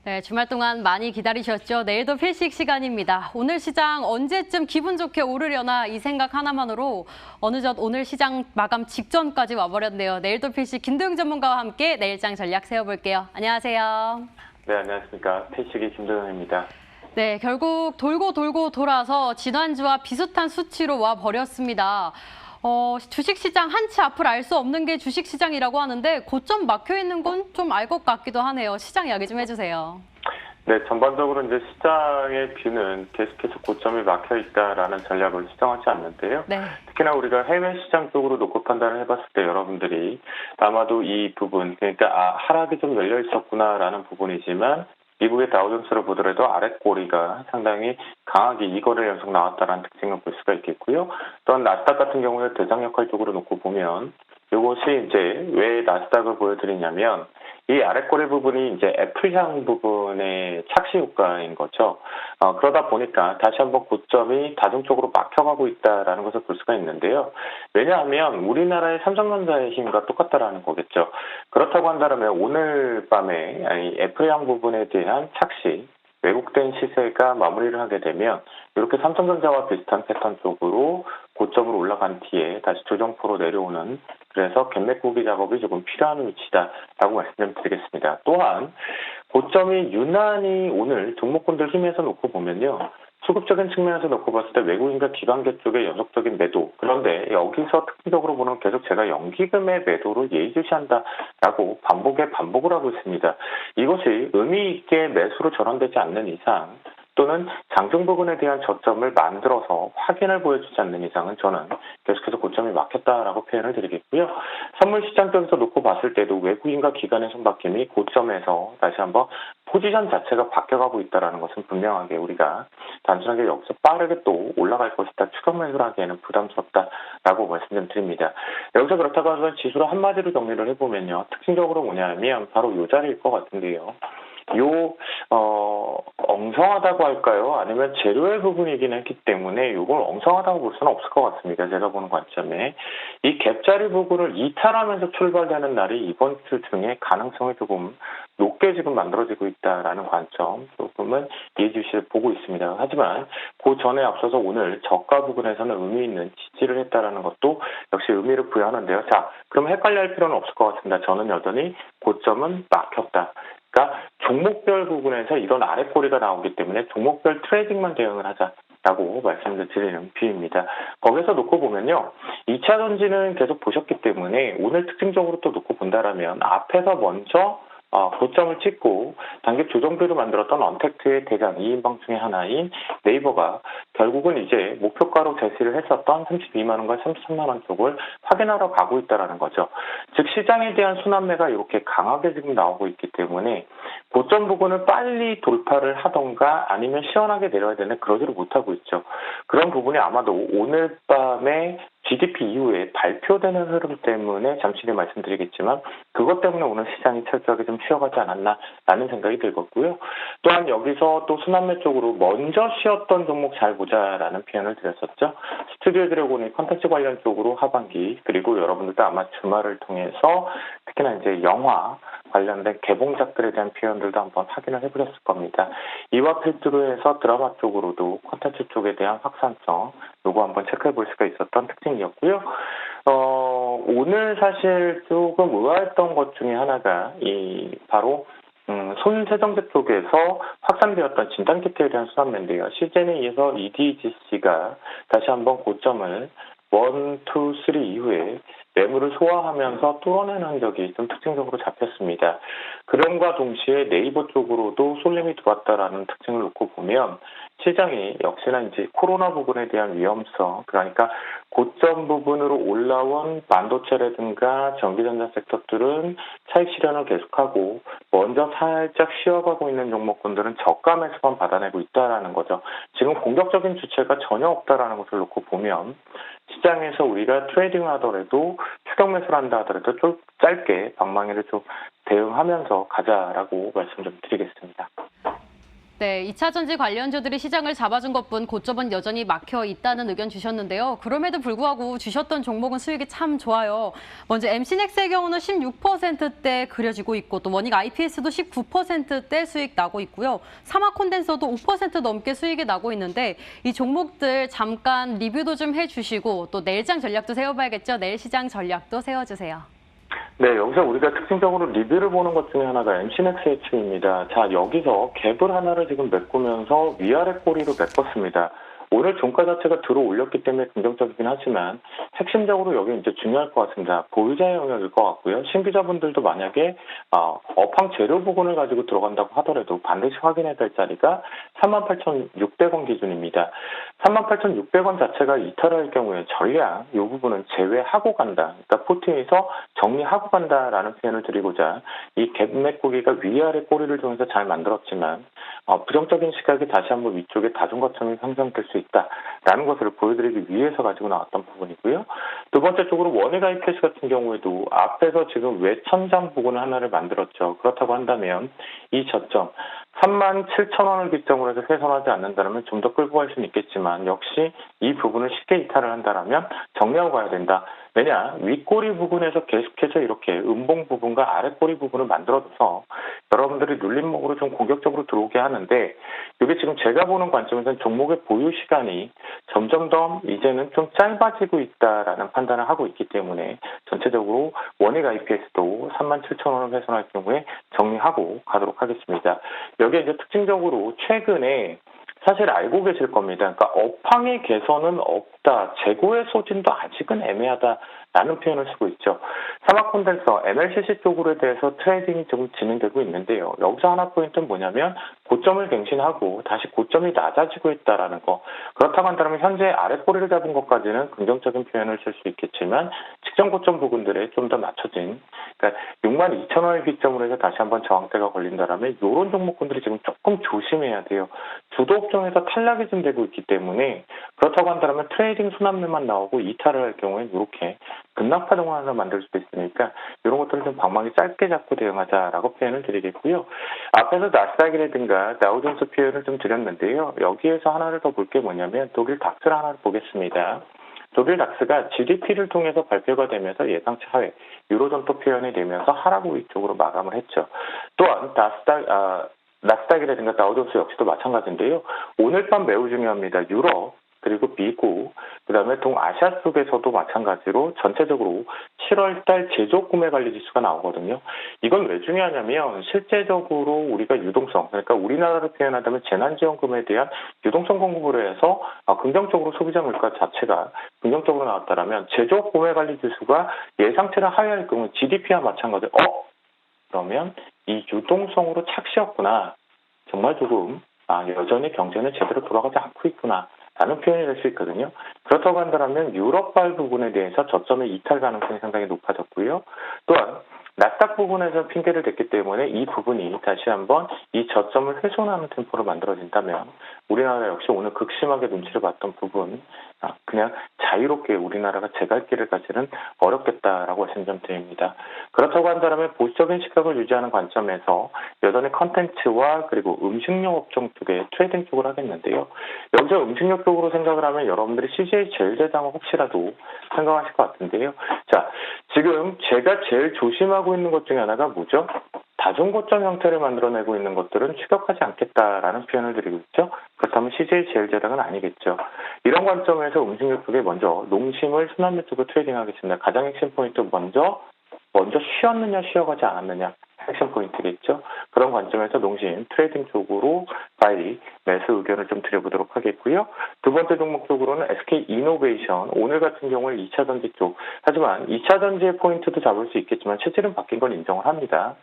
네, 주말 동안 많이 기다리셨죠? 내일도 필식 시간입니다. 오늘 시장 언제쯤 기분 좋게 오르려나 이 생각 하나만으로 어느덧 오늘 시장 마감 직전까지 와버렸네요. 내일도 필식 김도영 전문가와 함께 내일장 전략 세워볼게요. 안녕하세요. 네, 안녕하십니까. 필식의 김도영입니다. 네, 결국 돌고 돌고 돌아서 지난주와 비슷한 수치로 와버렸습니다. 주식시장 한치 앞을 알 수 없는 게 주식시장이라고 하는데 고점 막혀있는 건 좀 알 것 같기도 하네요. 시장 이야기 좀 해주세요. 네, 전반적으로 이제 시장의 뷰는 계속해서 고점이 막혀 있다라는 전략을 수정하지 않는데요. 네. 특히나 우리가 해외 시장 쪽으로 놓고 판단을 해봤을 때 여러분들이 아마도 이 부분, 그러니까 하락이 좀 열려 있었구나라는 부분이지만 미국의 다우존스를 보더라도 아랫꼬리가 상당히 강하게 2거래일 연속 나왔다는 특징을 볼 수가 있겠고요. 또한 나스닥 같은 경우에 대장 역할 쪽으로 놓고 보면 이것이 이제 왜 나스닥을 보여드리냐면 이 아랫꼬리 부분이 이제 애플향 부분의 착시 효과인 거죠. 그러다 보니까 다시 한번 고점이 다중적으로 막혀가고 있다라는 것을 볼 수가 있는데요. 왜냐하면 우리나라의 삼성전자의 힘과 똑같다라는 거겠죠. 그렇다고 한다면 오늘 밤에 애플향 부분에 대한 착시, 왜곡된 시세가 마무리를 하게 되면 이렇게 삼성전자와 비슷한 패턴 쪽으로 고점으로 올라간 뒤에 다시 조정포로 내려오는, 그래서 갭맥 구기 작업이 조금 필요한 위치다라고 말씀 좀 드리겠습니다. 또한 고점이 유난히 오늘 종목군들 힘에서 놓고 보면요. 수급적인 측면에서 놓고 봤을 때 외국인과 기관계 쪽의 연속적인 매도, 그런데 여기서 특징적으로 보면 계속 제가 연기금의 매도를 예의주시한다라고 반복을 하고 있습니다. 이것이 의미 있게 매수로 전환되지 않는 이상 또는 장중 부분에 대한 저점을 만들어서 확인을 보여주지 않는 이상은 저는 계속해서 고점이 막혔다라고 표현을 드리겠고요. 선물 시장 쪽에서 놓고 봤을 때도 외국인과 기관의 손바뀜이 고점에서 다시 한번 포지션 자체가 바뀌어가고 있다는 것은 분명하게 우리가 단순하게 여기서 빠르게 또 올라갈 것이다 추격 매수를 하기에는 부담스럽다라고 말씀 좀 드립니다. 여기서 그렇다고 하면 지수로 한마디로 정리를 해보면요. 특징적으로 뭐냐면 바로 이 자리일 것 같은데요. 엉성하다고 할까요? 아니면 재료의 부분이긴 했기 때문에 이걸 엉성하다고 볼 수는 없을 것 같습니다. 제가 보는 관점에. 이 갭자리 부분을 이탈하면서 출발되는 날이 이번 주 중에 가능성이 조금 높게 지금 만들어지고 있다라는 관점 조금은 예의주시를 보고 있습니다. 하지만 그 전에 앞서서 오늘 저가 부분에서는 의미 있는 지지를 했다라는 것도 역시 의미를 부여하는데요. 자, 그럼 헷갈려 할 필요는 없을 것 같습니다. 저는 여전히 고점은 막혔다. 그러니까 종목별 부분에서 이런 아랫꼬리가 나오기 때문에 종목별 트레이딩만 대응을 하자라고 말씀을 드리는 뷰입니다. 거기서 놓고 보면요. 2차 전지는 계속 보셨기 때문에 오늘 특징적으로 또 놓고 본다라면 앞에서 먼저 고점을 찍고 단기 조정표를 만들었던 언택트의 대장 2인방 중에 하나인 네이버가 결국은 이제 목표가로 제시를 했었던 32만 원과 33만 원 쪽을 확인하러 가고 있다는 거죠. 즉 시장에 대한 순환매가 이렇게 강하게 지금 나오고 있기 때문에 고점 부분을 빨리 돌파를 하던가 아니면 시원하게 내려야 되는 그러지를 못하고 있죠. 그런 부분이 아마도 오늘 밤에 GDP 이후에 발표되는 흐름 때문에 잠시 뒤에 말씀드리겠지만 그것 때문에 오늘 시장이 철저하게 좀 쉬어가지 않았나라는 생각이 들었고요. 또한 여기서 또 순환매 쪽으로 먼저 쉬었던 종목 잘 보자라는 표현을 드렸었죠. 스튜디오 드래곤이 컨텐츠 관련 쪽으로 하반기, 그리고 여러분들도 아마 주말을 통해서 특히나 이제 영화 관련된 개봉작들에 대한 표현들도 한번 확인을 해보셨을 겁니다. 이와 필두로 해서 드라마 쪽으로도 콘텐츠 쪽에 대한 확산성 요거 한번 체크해 볼 수가 있었던 특징이었고요. 오늘 사실 조금 의아했던 것 중에 하나가 바로 손세정제 쪽에서 확산되었던 진단키트에 대한 수산매인데요. 시즌에 의해서 EDGC가 다시 한번 고점을 1, 2, 3 이후에 매물을 소화하면서 뚫어내는 흔적이 좀 특징적으로 잡혔습니다. 그럼과 동시에 네이버 쪽으로도 쏠림이 들어왔다라는 특징을 놓고 보면 시장이 역시나 이제 코로나 부분에 대한 위험성, 그러니까 고점 부분으로 올라온 반도체라든가 전기전자 섹터들은 차익 실현을 계속하고 먼저 살짝 쉬어가고 있는 종목군들은 저가 매수만 받아내고 있다라는 거죠. 지금 공격적인 주체가 전혀 없다라는 것을 놓고 보면 시장에서 우리가 트레이딩을 하더라도 추격 매수를 한다 하더라도 좀 짧게 방망이를 좀 대응하면서 가자라고 말씀 좀 드리겠습니다. 네, 2차 전지 관련주들이 시장을 잡아준 것뿐 고점은 여전히 막혀 있다는 의견 주셨는데요. 그럼에도 불구하고 주셨던 종목은 수익이 참 좋아요. 먼저 MC넥스의 경우는 16%대 그려지고 있고 또 원익 IPS도 19%대 수익 나고 있고요. 사마 콘덴서도 5% 넘게 수익이 나고 있는데 이 종목들 잠깐 리뷰도 좀 해주시고 또 내일장 전략도 세워봐야겠죠. 내일 시장 전략도 세워주세요. 네, 여기서 우리가 특징적으로 리뷰를 보는 것 중에 하나가 MC넥스의 춤입니다. 자, 여기서 갭을 하나를 지금 메꾸면서 위아래 꼬리로 메꿨습니다. 오늘 종가 자체가 들어 올렸기 때문에 긍정적이긴 하지만 핵심적으로 여기 이제 중요할 것 같습니다. 보유자의 영역일 것 같고요. 신규자분들도 만약에 업황 재료 부분을 가지고 들어간다고 하더라도 반드시 확인해야 될 자리가 38,600원 기준입니다. 38,600원 자체가 이탈할 경우에 전량 이 부분은 제외하고 간다. 그러니까 포트에서 정리하고 간다라는 표현을 드리고자 이 갭 메꾸기가 위아래 꼬리를 통해서 잘 만들었지만 부정적인 시각이 다시 한번 위쪽에 다중거점이 형성될 수 있다라는 것을 보여드리기 위해서 가지고 나왔던 부분이고요. 두 번째 쪽으로 원익 IPS 같은 경우에도 앞에서 지금 외천장 부분을 하나를 만들었죠. 그렇다고 한다면 이 저점 37,000원을 기점으로 해서 훼손하지 않는다면 좀 더 끌고 갈 수는 있겠지만 역시 이 부분을 쉽게 이탈을 한다면 정리하고 가야 된다. 왜냐? 윗꼬리 부분에서 계속해서 이렇게 음봉 부분과 아랫꼬리 부분을 만들어줘서 여러분들이 눌림목으로 좀 공격적으로 들어오게 하는데 이게 지금 제가 보는 관점에서는 종목의 보유 시간이 점점 더 이제는 좀 짧아지고 있다라는 판단을 하고 있기 때문에 전체적으로 원익 IPS도 37,000원을 훼손할 경우에 정리하고 가도록 하겠습니다. 여기에 이제 특징적으로 최근에 사실 알고 계실 겁니다. 그러니까 업황의 개선은 없다. 재고의 소진도 아직은 애매하다라는 표현을 쓰고 있죠. 사마 콘덴서 MLCC 쪽으로 대해서 트레이딩이 좀 진행되고 있는데요. 여기서 하나 포인트는 뭐냐면 고점을 갱신하고 다시 고점이 낮아지고 있다라는 거. 그렇다고 한다면 현재 아랫꼬리를 잡은 것까지는 긍정적인 표현을 쓸 수 있겠지만 직전 고점 부분들에 좀 더 낮춰진 그러니까 62,000원을 기점으로 해서 다시 한번 저항대가 걸린다라면 이런 종목군들이 지금 조금 조심해야 돼요. 주도 업종에서 탈락이 좀 되고 있기 때문에 그렇다고 한다면 트레이딩 순환매만 나오고 이탈을 할 경우에 이렇게 급락파 동안을 만들 수도 있으니까 이런 것들을 좀 방망이 짧게 잡고 대응하자라고 표현을 드리겠고요. 앞에서 나스닥이라든가 다우존스 표현을 좀 드렸는데요. 여기에서 하나를 더 볼 게 뭐냐면 독일 닥스를 하나를 보겠습니다. 독일 닥스가 GDP를 통해서 발표가 되면서 예상치 하회, 유로존도 표현이 되면서 하락 우위 쪽으로 마감을 했죠. 또한 나스닥이라든가 다우존스 역시도 마찬가지인데요. 오늘 밤 매우 중요합니다. 유럽 그리고 미국, 그다음에 동아시아 쪽에서도 마찬가지로 전체적으로 7월달 제조 구매 관리 지수가 나오거든요. 이건 왜 중요하냐면 실제적으로 우리가 유동성, 그러니까 우리나라로 표현하자면 재난지원금에 대한 유동성 공급을 해서 긍정적으로 소비자 물가 자체가 긍정적으로 나왔다라면 제조 구매 관리 지수가 예상치를 하회할 경우 GDP와 마찬가지. 그러면 이 유동성으로 착시였구나. 정말 조금 여전히 경제는 제대로 돌아가지 않고 있구나. 라는 표현이 될 수 있거든요. 그렇다고 한다면 유럽발 부분에 대해서 저점의 이탈 가능성이 상당히 높아졌고요. 또한 나스닥 부분에서 핑계를 댔기 때문에 이 부분이 다시 한번 이 저점을 훼손하는 템포로 만들어진다면 우리나라 역시 오늘 극심하게 눈치를 봤던 부분 그냥 자유롭게 우리나라가 제갈 길을 가지는 어렵겠다라고 말씀드립니다. 그렇다고 한다면 보수적인 시각을 유지하는 관점에서 여전히 컨텐츠와 그리고 음식료 업종 쪽에 트레이딩 쪽을 하겠는데요. 여기서 음식료 쪽으로 생각을 하면 여러분들이 CJ 제일제당을 혹시라도 생각하실 것 같은데요. 자, 지금 제가 제일 조심하고 있는 것 중에 하나가 뭐죠? 다중고점 형태를 만들어내고 있는 것들은 추격하지 않겠다라는 표현을 드리고 있죠. 그렇다면 CJ 제일제당은 아니겠죠. 이런 관점에서 음식료 쪽에 먼저 농심을 순환매 쪽으로 트레이딩하겠습니다. 가장 핵심 포인트 먼저 쉬었느냐 쉬어가지 않았느냐 핵심 포인트겠죠. 그런 관점에서 농심 트레이딩 쪽으로 바이 매수 의견을 좀 드려보도록 하겠고요. 두 번째 종목 쪽으로는 SK 이노베이션 오늘 같은 경우는 2차 전지 쪽 하지만 2차 전지의 포인트도 잡을 수 있겠지만 체질은 바뀐 건 인정을 합니다.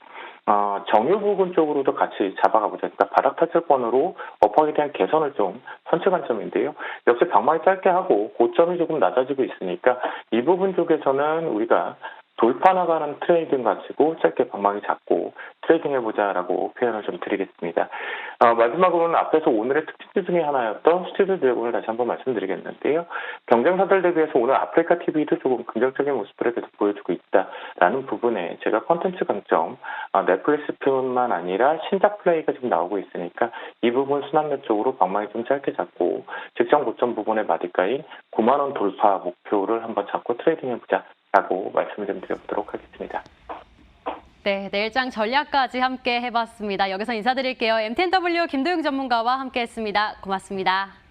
정유 부분 쪽으로도 같이 잡아가 보자. 그러니까 바닥 타출권으로 업황에 대한 개선을 좀 선취 관점인데요. 역시 방망이 짧게 하고 고점이 조금 낮아지고 있으니까 이 부분 쪽에서는 우리가 돌파 나가는 트레이딩 가지고 짧게 방망이 잡고 트레이딩 해보자라고 표현을 좀 드리겠습니다. 마지막으로는 앞에서 오늘의 특징 중에 하나였던 스튜디오 드래곤을 다시 한번 말씀드리겠는데요. 경쟁사들 대비해서 오늘 아프리카 TV도 조금 긍정적인 모습을 계속 보여주고 있다라는 부분에 제가 콘텐츠 강점, 넷플릭스뿐만 아니라 신작 플레이가 지금 나오고 있으니까 이 부분 순환매 쪽으로 방망이 좀 짧게 잡고 직전 고점 부분의 마디가인 9만 원 돌파 목표를 한번 잡고 트레이딩 해보자라고 말씀을 좀 드려보도록 하겠습니다. 네, 내일장 전략까지 함께 해봤습니다. 여기서 인사드릴게요. MTNW 김도영 전문가와 함께했습니다. 고맙습니다.